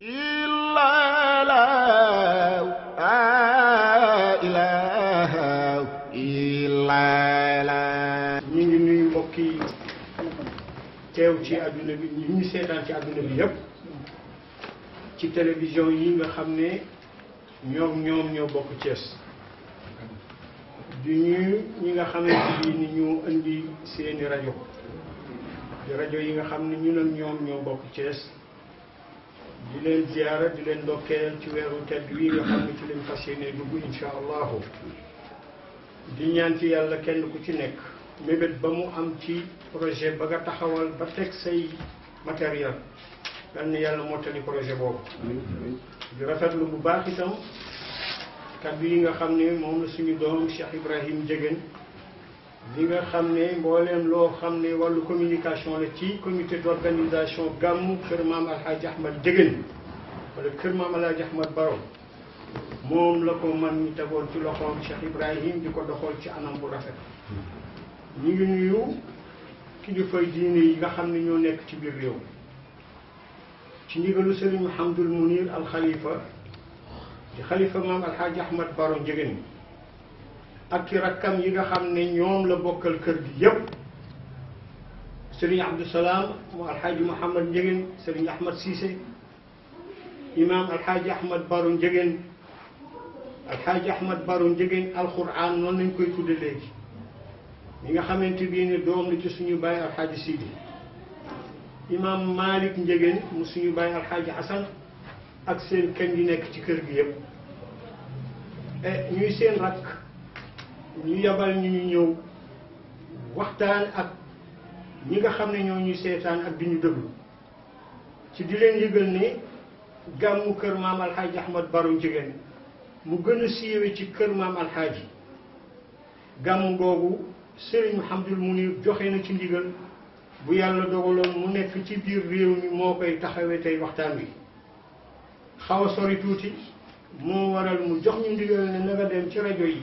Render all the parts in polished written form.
إلا لا إله إلا لا ñu ngi nuyu mbokk yi teew ci àdduna bi ñu seetaan ci àdduna bi yépp ci télévision yi nga xam ne ñoom ñoo bokk Thiès di nuyu ñi nga xamante ni ñu indi seeni rajo di rajo yi nga xam ne ñun ak ñoom ñoo bokk Thiès di leen ziyaara di leen ndokkeel ci weeru tedd wi nga xam ne ci lañ fas yéene dugg insha allahu di ñaan ci yàlla kenn ku ci nekk mébét ba mu am ci projet ba nga taxawal ba teg say matériel yal na yàlla mottali projet boobu di rafetlu bu baax itam kaddu yi nga xam ne moom la suñu doom Cheikh Ibrahim Ndiéguène li nga xam ne mbooleem loo xam ne wàllu communication la ci comité d'organisation gàmmu kër maam Alhaji Ahmad Ndiéguène wala kër maam Alhaji Ahmad Baro moom la ko man ñi tegoon ci loxoom Cheikh Ibrahim di ko doxal ci anam bu rafet ñu ngi nuyu kilifay diine yi nga xam ne ñoo nekk ci biir réew ci ndigalu Serigne Mouhamadoul Mounir al Khalifa di xalifa maam Alhaji Ahmad Baro Ndiéguène ak ci rakkam yi nga xam ne ñoom la bokkal kër gi yépp Serigne Abdou Salam mu Alhaji Mouhamad Ndiéguène Serigne Ahmad Cissé imam Alhaji Ahmad Baro Ndiéguène Alhaji Ahmad Baro Ndiéguène alquran noonu lañ koy tudde léegi ñi nga xamante bii ne doom la ci suñu baay Alhaji Sidi imam Malick Ndiéguène mu suñu baay Alhaji Hassan ak seen kenn yi nekk ci kër gi yépp ñuy seen rakk ñu yabal ñu ñëw waxtaan ak ñi nga xam ne ñoo ñuy seetaan ak di ñu déglu ci di leen yëgal ne gàmmu kër maam Alhaji Ahmad Baro Ndiéguène mu gën a siiwe ci kër maam Alhaji gàmmu googu Serigne Mouhamadoul Mounir joxe na ci ndigal bu yàlla dogaloon mu nekk ci biir réew mi moo koy taxawee tey waxtaan wi xaw a sori tuuti moo waral mu jox ñu ndigal ne na nga dem ci rajo yi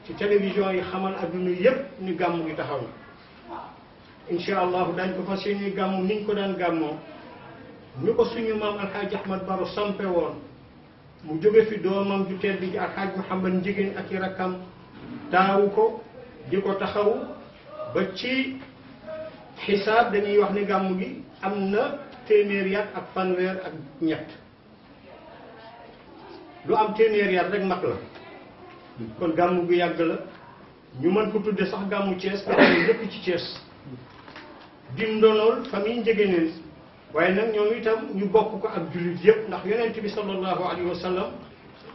ci télévision yi xamal adduna yépp ni gàmmu gi taxaw na incha allahu dañ ko fas yéene gàmmu niñ ko daan gàmmoo ñu ko suñu maam Alhaji Ahmad Baro sampe woon mu jóge fi doomam ju tedd ji Alhaji Mouhamad Ndiéguène ak i rakkam taawu ko di ko taxaw ba ci xisaab dañuy wax ne gàmmu gi am na téeméeri at ak fanweer ak ñett lu am téeméeri at rek mag la kon gàmmu gu yàgg la ñu mën ko tudde sax gàmmu Thiès nga xam ne lépp ci Thiès di ndonool famille Ndiéguène waaye nag ñoom itam ñu bokk ko ak jullit yëpp ndax yonent bi sallallahu alayhi wa sallam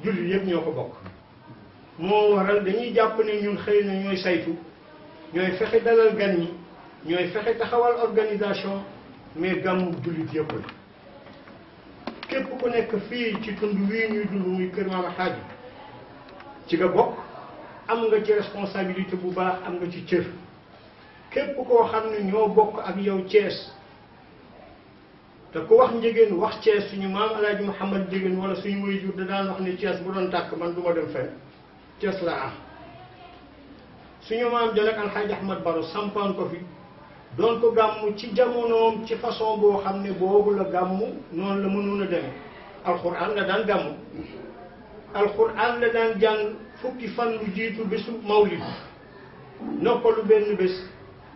jullit yëpp ñoo ko bokk moo waral dañuy jàpp ne ñun xëy na ñooy saytu ñooy fexe dalal gan ñi ñooy fexe taxawal organisation mais gàmmu jullit yëpp la képp ku nekk fii ci tund wii ñuy dund muy kër maam Alhaji ci nga bokk am nga ci responsabilité bu baax am nga ci cër képp koo xam ne ñoo bokk ak yow Thiès te ku wax Ndiéguène wax Thiès suñu maam Alhaji Mouhamad Ndiéguène wala suñu waajur da daan wax ne Thiès bu doon tàkk man du ma dem fenn Thiès laa am suñu maam ja nag Alhaji Ahmad Baro sampaan ko fi doon ko gàmmu ci jamonoom ci façon boo xam ne boobu la gàmmu noonu la mënoon a demee alxuraan la daan gàmmu alxuraan la daan jàng fukki fan lu jiitu bésu mawlid noppalu benn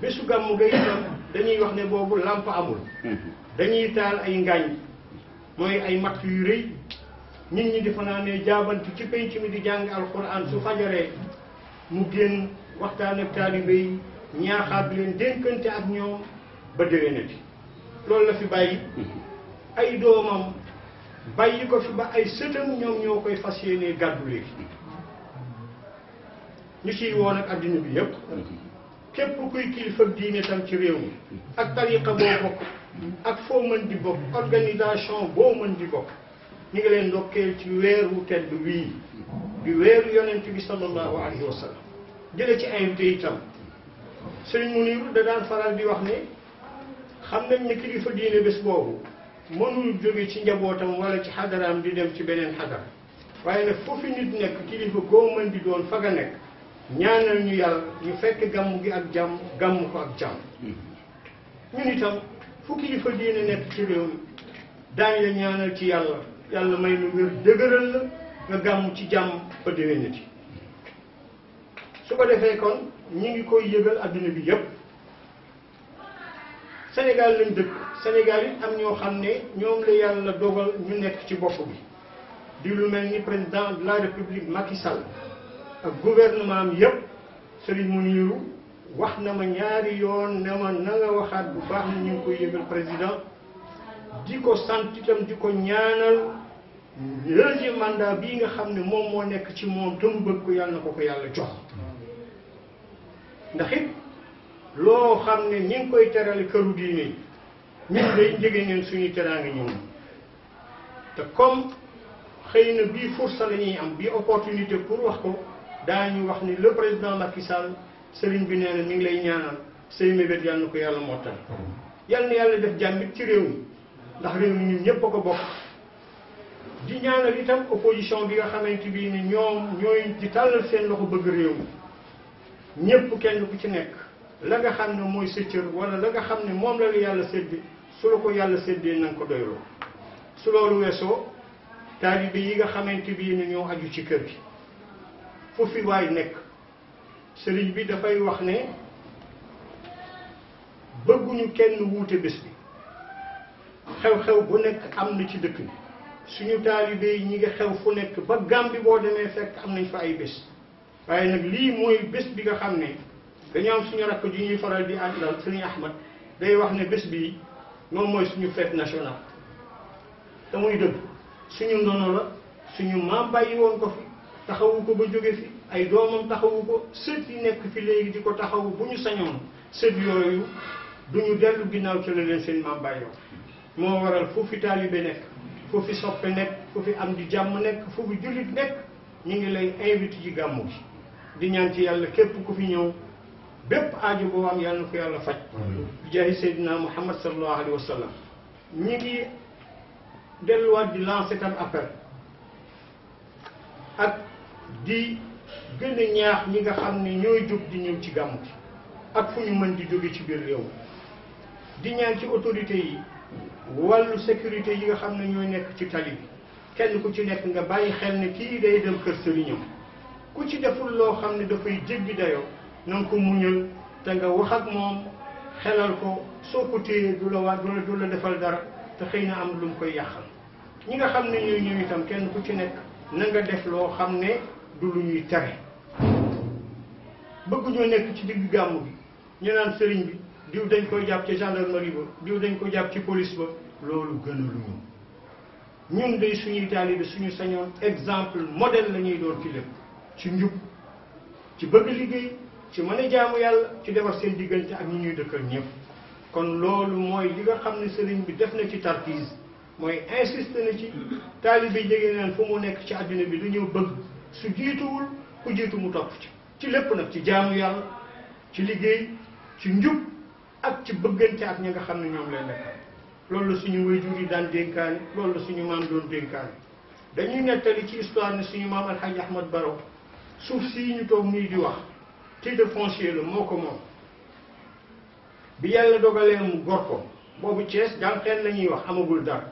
bésu gàmmu ga itam dañuy wax ne boobu làmp amul dañuy taal ay ngaañ mooy ay matt yu rëy nit ñi di fanaanee jaabantu ci penc mi di jàng alxuraan su fajaree mu génn waxtaan ak taalibe yi ñaaxaat leen dénkante ak ñoom ba déwénati loolu la fi bàyyi ay doomam bàyyi ko fi ba ay sëtam ñoom ñoo koy fas yéenee gàddu léegi ñu ciy woon ak addina bi yépp képp kuy kilifa diine tam ci réew mi ak tariqa boo bokk ak foo mën di bokk organisation boo mën di bokk ñu ngi leen ndokkeel ci weeru tedd wii di weeru yonent bi sallallahu alayhi wa sallam jële ci invité itam Serigne Mounir da daan faral di wax ne xam nañ ne kilifa diine bés boobu mënul jóge ci njabootam wala ci xadaraam di dem ci beneen xadar waaye nag foofu nit nekk kilifa goo mën di doon fa nga nekk ñaanal ñu yàlla ñu fekk gàmmu gi ak jàmm gàmmu ko ak jàmm ñun itam fu kilifa diine nekk ci réew mi daañu la ñaanal ci yàlla yàlla may nu wér dëgëral la nga gàmm ci jàmm ba déwénati su ko defee kon ñi ngi koy yëgal adduna bi yépp Sénégal lañ dëkk Sénégal yi am ñoo xam ne ñoom la yàlla dogal ñu nekk ci bopp bi di lu mel ni président de la république Macky Sall ak gouvernement am yépp Serigne Mounirou wax na ma ñaari yoon ne ma na nga waxaat bu baax na ñu ngi koy yëgal président di ko sant itam di ko ñaanal deuxième mandat bii nga xam ne moom moo nekk ci moom te mu bëgg ko yàlla na ko yàlla jox ndax it loo xam ne ñi ngi koy terale këru diine yi ñun day njëge neen suñu teraanga ñëw te comme xëy na bii fursa la ñuy am bii opportunité pour wax ko daañu wax ni le président Macky Sall sëriñ bi nee na mi ngi lay ñaanal say mébét yàlla na ko yàlla mottal yàlla na yàlla def jàmmit ci réew mi ndax réew mi ñun ñëpp a ko bokk di ñaanal itam opposition bi nga xamante bi ni ñoom ñooy di tàllal seen loxo bëgg réew mi ñëpp kenn ku ci nekk la nga xam ne mooy sa cër wala la nga xam ne moom la yàlla séddi su la ko yàlla séddee na nga ko doyloo su loolu weesoo taalibe yi nga xamante bi ni ñoo aju ci kër gi fu fi waay nekk sëriñ bi dafay wax ne bëgguñu kenn wuute bés bi xew-xew bu nekk am na ci dëkk bi suñu taalibe yi ñi nga xew fu nekk ba Gàmbi boo demee fekk am nañ fa ay bés waaye nag lii mooy bés bi nga xam ne dañoo am suñu rakk ji ñuy faral di àndal sëriñ Ahmad day wax ne bés bii moom mooy suñu fête nationale te muy dëgg suñu ndono la suñu maam bàyyi woon ko fi taxawu ko ba jóge fi ay doomam taxawu ko sët yi nekk fi léegi di ko taxawu bu ñu sañoon sët yooyu duñu dellu ginnaaw ci la leen seen maam bàyyi woon moo waral fu fi taalibe nekk fu fi soppe nekk fu fi am di jàmm nekk fu fi jullit nekk ñu ngi lay invité ci gàmmu gi di ñaan ci yàlla képp ku fi ñëw bépp aajo boo am yàlla na ko yàlla faj bi jaahi Seydina Muhammad sallallahu alayhi wa sallam ñi ngi delluwaat di lancer tam appel ak di gën a ñaax ñi nga xam ne ñooy jóg di ñëw ci gàmmu gi ak fu ñu mën di jóge ci biir réew di ñaan ci autorité yi wàllu sécurité yi nga xam ne ñooy nekk ci tali bi kenn ku ci nekk nga bàyyi xel ne kii day dem kër sëriñam ku ci deful loo xam ne dafay jéggi dayoo na nga ko muñal te nga wax ak moom xelal ko soo ko téyee du la waat du la defal dara te xëy na am lu mu koy yàqal ñi nga xam ne ñooy ñëw itam kenn ku ci nekk na nga def loo xam ne du lu ñuy tere bëgguñoo nekk ci digg gàmmu gi ñu naan sëriñ bi diw dañ koy jàpp ci gendarmerie ba diw dañ ko jàpp ci police ba loolu gënaluñu ñun day suñuy taalibe suñu sañoon exemple modèle la ñuy doon ci lépp ci njub ci bëgg liggéey ci mën a jaamu yàlla ci defar seen diggante ak ñi ñuy dëkkal ñëpp kon loolu mooy li nga xam ne sëriñ bi def na ci tarkiis mooy insisté na ci taalibe jege naan fu mu nekk ci àddina bi dañoo bëgg su jiituwul ku jiitu mu topp ci lépp nag ci jaamu yàlla ci liggéey ci njub ak ci bëggante ak ñi nga xam ne ñoom lay nekk loolu la suñu waajur yi daan dénkaane loolu la suñu maam doon dénkaane dañuy nettali ci histoire ne suñu maam Alxaaji Ahmad Baro suuf sii ñu toog nii di wax titre foncier la moo ko moom bi yàlla dogalee mu gor ko boobu Thiès jànqeen la ñuy wax amagul dara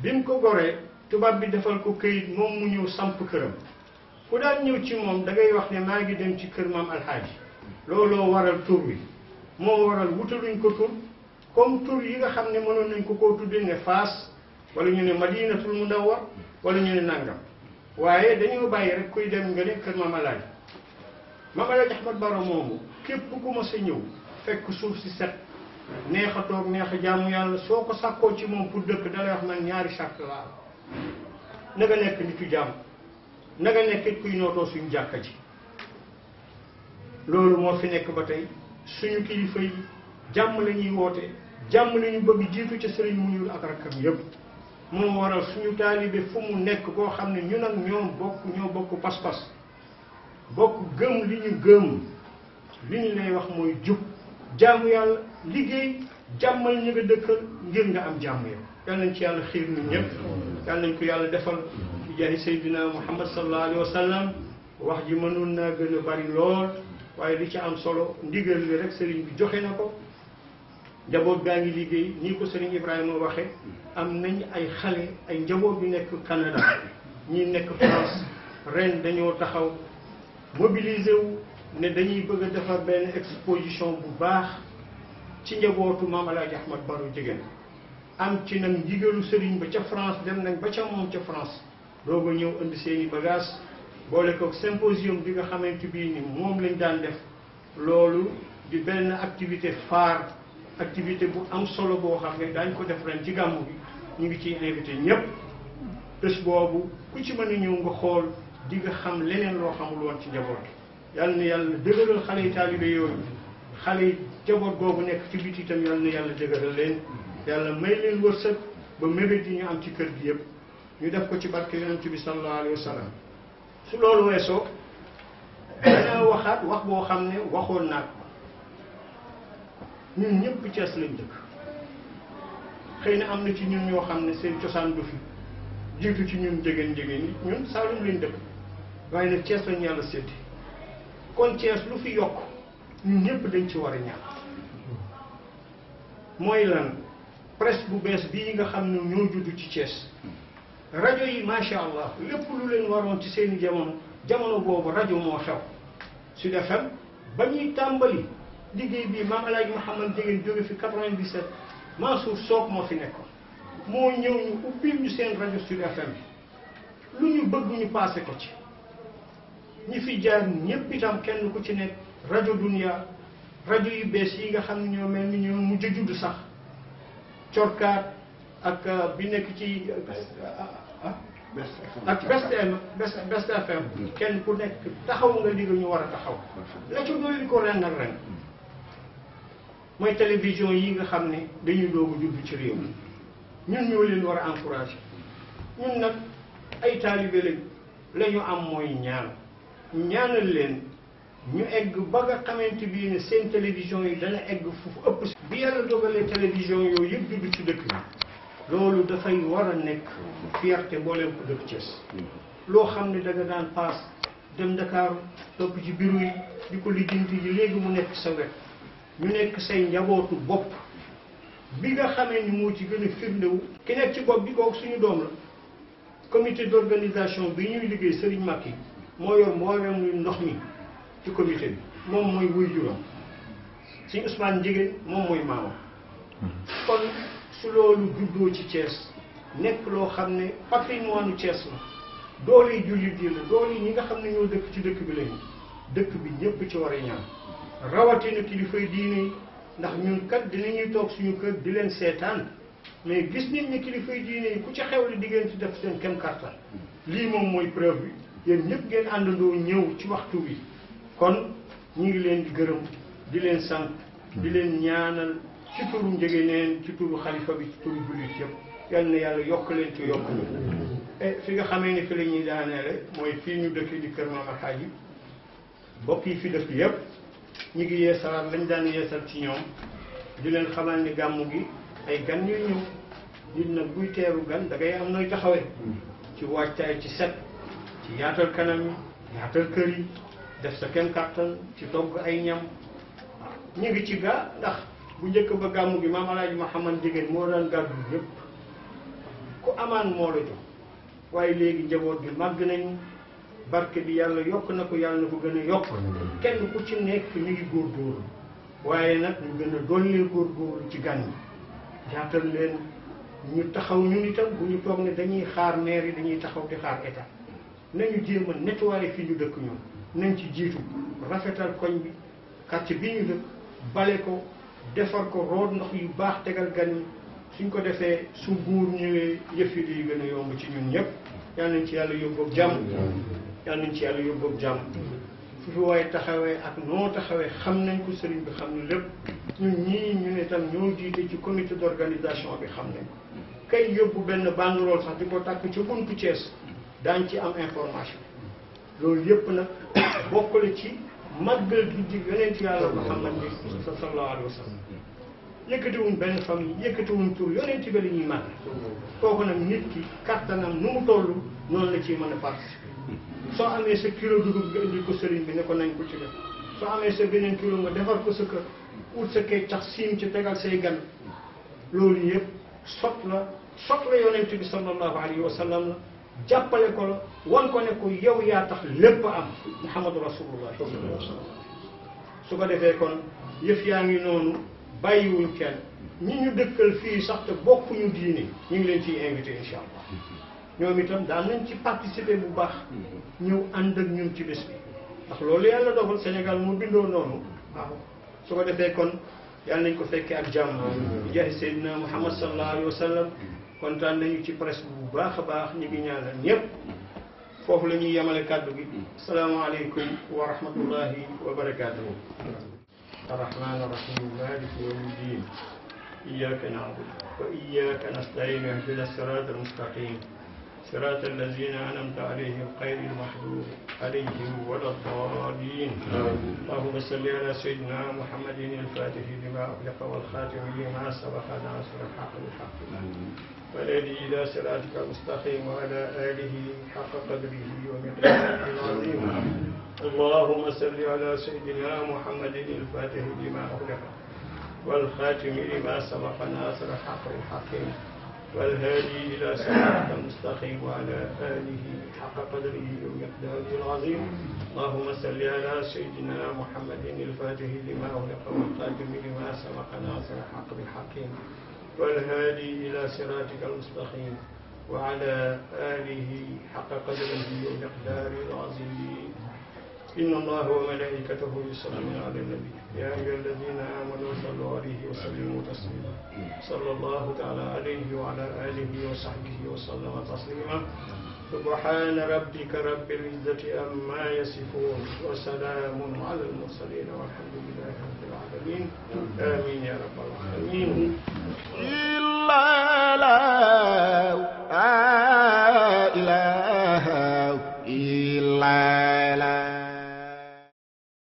bi mu ko goree tubaab bi defal ko këyit moom mu ñëw samp këram ku daan ñëw ci moom da ngay wax ne maa ngi dem ci kër maam Alxaaji looloo waral tur wi moo waral wutaluñ ko tur comme tur yi nga xam ne mënoon nañ ko koo tuddee ne Faas wala ñu ne Madinatul Munawwar wala ñu ne nangam waaye dañoo bàyyi rek kuy dem nga ne kër maam Alxaaji maam Alxaaji Ahmad Baro moomu képp ku ma sa ñëw fekk suuf si set neex a toog neex a jaamu yàlla soo ko sàkkoo ci moom pour dëkk dalay wax man ñaari sàkk laa na nga nekk nitu jàmm na nga nekk it kuy nootoo suñu jàkka ji loolu moo fi nekk ba tey suñu kilifa yi jàmm la ñuy woote jàmm la ñu bëgg jiitu ca sëriñ mu ñuul ak rakkam yëpp moo waral suñu taalibe fu mu nekk koo xam ne ñun ak ñoom ñoo bokk pas-pas bokk gëm li ñu gëm li ñu lay wax mooy jub jaamu yàlla liggéey jàmmal ñi nga dëkkal ngir nga am jàmm yow yal nañ ci yàlla xiir ñun ñëpp yal nañ ko yàlla defal bi jaahi Seydina Muhammad sallallahu alayhi wa sallam wax ji mënoon naa gën a bari lool waaye li ci am solo ndigal li rek sëriñ bi joxe na ko njaboot gaa ngi liggéey nii ko Serigne Ibrahima waxe am nañ ay xale ay njaboot yu nekk Canada ñi nekk France ren dañoo taxaw mobilisé wu ne dañuy bëgg a defar benn exposition bu baax ci njabootu Maam Alaaji Ahmad Baro Ndiéguène am ci nag ndigalu Serigne ba ca France dem nañ ba ca moom ca France doog a ñëw indi seeni bagage boole ko symposium bi nga xamante bii ni moom lañ daan def loolu di benn activité phare activité bu am solo boo xam ne daañ ko def ren ci gàmmu bi ñu ngi ciy invité ñëpp bés boobu ku ci mën a ñëw nga xool di nga xam leneen loo xamul woon ci njaboot yàlla na yàlla dëgëral xale yi taalibe yooyu xale yi njaboot boobu nekk ci biti itam yàlla na yàlla dëgëral leen yàlla may leen wërsëg ba mébét yi ñu am ci kër gi yëpp ñu def ko ci barke yonent bi sallallahu alayhi wa sallam su loolu weesoo dana waxaat wax boo xam ne waxoon naa ko ñun ñëpp Cees lañ dëkk xëy na am na ci ñun ñoo xam ne seen cosaan du fi jiitu ci ñun njegéen yi ñun Saalum lañ dëkk waaye nag Cees lañ yàlla séddi kon Cees lu fi yokk ñun ñëpp dañ ci war a ñaan mooy lan presse bu bees bii nga xam ne ñoo juddu ci Cees rajo yi macha allah lépp lu leen waroon ci seeni jamono boobu rajo moo xew Sud FM ba ñuy tàmbali liggéey bii Maam Alaaji Mouhamad Ndiéguène jóge fi 97 Mansour Sock moo fi nekkoon moo ñëw ñu ubbil ñu seen rajo Sud FM bi lu ñu bëgg ñu passé ko ci ñi fi jaar ñépp itam kenn ku ci nekk rajo Dunia rajo yu bees yi nga xam ne ñoo mel ni ñoo mujj a judd sax corkaat ak bi nekk ci ak Best FM kenn ku nekk taxaw nga li ñu war a taxaw la ci dolli ko ren ak ren mooy télévision yi nga xam ne dañuy doogu judd ci réew mi ñun ñoo leen war a encouragé ñun nag ay taalibe la ñu am mooy ñaanal leen ñu egg ba nga xamante bii ne seen télévision yi dana egg foofu ëpp si bi yàlla dogalee télévision yooyu yëpp judd ci dëkk bi loolu dafay war a nekk fierté mbooleem ko dëkk Thiès loo xam ne da nga daan paas dem Ndakaaru topp ci bureau yi di ko lijjanti ji léegi mu nekk sa wet ñu nekk say njabootu bopp bi nga xamee ni moo ci gën a firndewu ki nekk ci bopp bi kooku suñu doom la comité d'organisation bi ñuy liggéey Serigne Macky moo yor mboolem luy ndox mi ci comité bi moom mooy wuy juróom suñu Ousmane Ndiéguène moom mooy maamam kon su loolu juddoo ci Thiès nekk loo xam ne patrimoine u Thiès la doole yi jullit yi la doole yi ñi nga xam ne ñoo dëkk ci dëkk bi lañu dëkk bi ñëpp ci war a ñaan rawatina kilifay diine yi ndax ñun kat dinañuy toog suñu kër di leen seetaan mais gis nit ñi kilifay diine yi ku ci xew li diggéen ci def seen kem kartan lii moom mooy preuve bi yéen ñëpp ngeen àndandoo ñëw ci waxtu bi kon ñu ngi leen di gërëm di leen sant di leen ñaanal ci turu Ndiéguèneen ci turu xalifa bi ci turu jullit yëpp yal na yàlla yokk leen ci yokk ñu fi nga xamee ne fi la ñuy daaneele mooy fii ñu dëkk di kër Maam Alxaaji mbokk yi fi dëkk yëpp ñu ngi yeesalaat lañ daan yeesal ci ñoom di leen xamal ni gàmmu gi ay gan ñuy ñëw nit nag buy teeru gan da ngay am nooy taxawee ci waajtaay ci set ci yaatal kanam yi yaatal kër yi def sa kem kàttan ci togg ay ñam ñu ngi ci gaa ndax bu njëkk ba gàmmu gi Maam Alaaji Mouhamad Ndiéguène moo daan gàddu yëpp ku amaan moo la jox waaye léegi njaboot bi màgg nañu barke bi yàlla yokk na ko yàlla na ko gën a yokk kenn ku ci nekk ñu ngi góorgóorlu waaye nag ñu gën a dollee góorgóorlu ci gan yi jaatal leen ñu taxaw ñun itam bu ñu toog ne dañuy xaar maire yi dañuy taxaw di xaar état nañu jéem a nettoyer fi ñu dëkk ñun nañ ci jiitu rafetal koñ bi quartier bi ñu dëkk bale ko defar ko root ndox yu baax tegal gan yi suñ ko defee su buur ñëwee yëf yi di gën a yomb ci ñun ñëpp yal nañ ci yàlla yóbboog jàmm yal nañ ci yàlla yóbboog jàmm fu fi waaye taxawee ak noo taxawee xam nañ ko sëriñ bi xam ne lépp ñun ñii ñu ne tam ñoo jiite ci comité d'organisation bi xam nañ ko kay yóbbu benn banderole sax di ko tàkk ca buntu Thiès daañ ci am information loolu yëpp nag bokkale ci màggal gi di yonent yàlla Muhammad sallallahu alayhi wa sallam yëkkatiwuñ benn famille yëkkatiwuñ tur yonent bi la ñuy màgg kooku nag nit ki kattanam nu mu toll noonu la ciy mën a participer soo amee sa kilo dugub nga indi ko sëriñ bi ne ko nañ ko ci def soo amee sa beneen kilo nga defar ko sa kër ut sa kay tax siim ci tegal say gan loolu yëpp sot la yonent bi sallallahu alayhi wa sallam la jàppale ko la wan ko ne ko yow yaa tax lépp am muhammadu rasulullah su ko defee kon yëf yaa ngi noonu bàyyiwuñ kenn ñi ñu dëkkal fii sax te bokkuñu diine ñu ngi leen ciy invité incha allah ñoom itam daan nañ ci participer bu baax ñëw ànd ak ñun ci bés bi ndax loolu yàlla dogal Sénégal moo bindoo noonu waaw su ko defee kon yàlla nañ ko fekkee ak jàmm jaay Seydina Muhammad sallallahu alayhi wa sallam kontaan nañu ci presse bu baax a baax ñu ngi ñaanal ñëpp foofu la ñuy yemale kàddu gi asalaamaaleykum wa rahmatullahi wa barakaatuhu arrahman arrahim maliki yawmi ddin iyyaka na'budu wa iyyaka nasta'in ihdina sirata almustaqim صراط الذين أنعمت عليهم غير المغضوب عليهم ولا الضالين اللهم صل على سيدنا محمد الفاتح لما أغلق والخاتم لما سبق ناصر الحق بالحق والذي إلى صراطك المستقيم وعلى آله حق قدره ومقداره العظيم اللهم صل على سيدنا محمد الفاتح لما أغلق والخاتم لما سبق ناصر الحق بالحق والهادي إلى صراطك المستقيم وعلى آله حق قدره ومقداره العظيم اللهم صل على سيدنا محمد الفاتح لما أغلق والخاتم لما سبق ناصر الحق بالحق والهادي إلى صراطك المستقيم وعلى آله حق قدره ومقداره العظيم إن الله وملائكته يصلون على النبي يا أيها الذين آمنوا صلوا عليه وسلموا تسليما صلى الله تعالى عليه وعلى آله وصحبه وسلم تسليما سبحان ربك رب العزة عما يصفون وسلام على المرسلين والحمد لله رب العالمين آمين يا رب العالمين إلا لا إله إلا لا